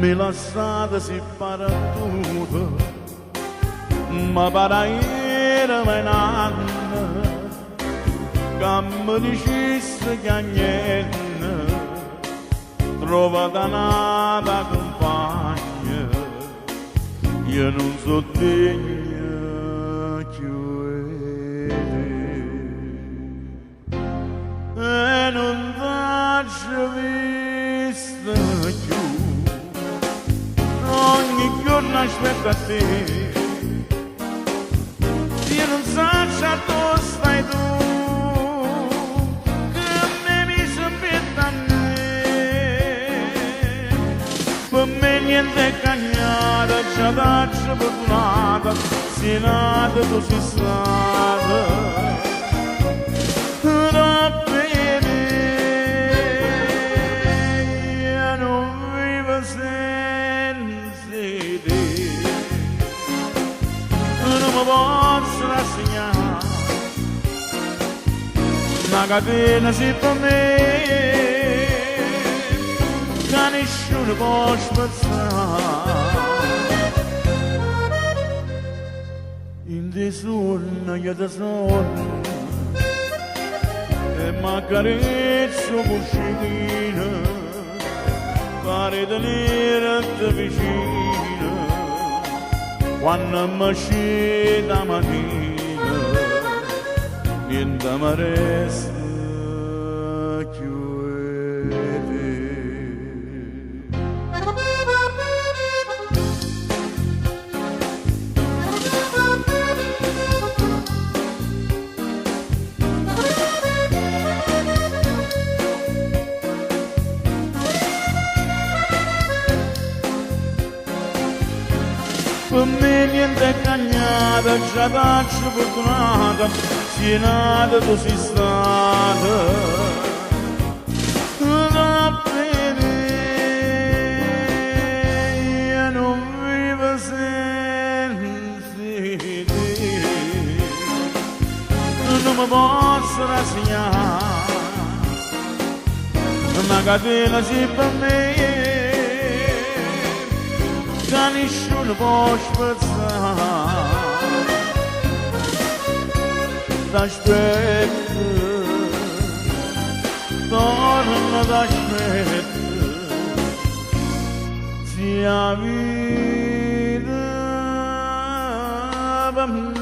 me lasciatasi para tudo, ma para ir mai nanna, cammo di scisse cagnenne, trova danata compagna, io non so degna più e non faccio vista più. Ogni giorno aspetta te, io non so dove stai tu, che me mi sospetta a me, per me niente è cagnata, già d'accia fortunata, si è nata tu sei stata, da bene, io non vivo non mi posso rassegnare, una catena si per me, che nessuno può spezzare. In te sonno, io ti sonno, e mi accarezzo cuscina, pare tenerti vicino, quando mi scende la mattina, niente mi resta più per me niente è cagnata, già faccio fortunata, si è nata tu sei stata, da bene, io non vivo senza te, non mi posso rassegnare, una catena si per me, che nessuno può spezzare. T'aspetto, torna t'aspetto, sia vita per me.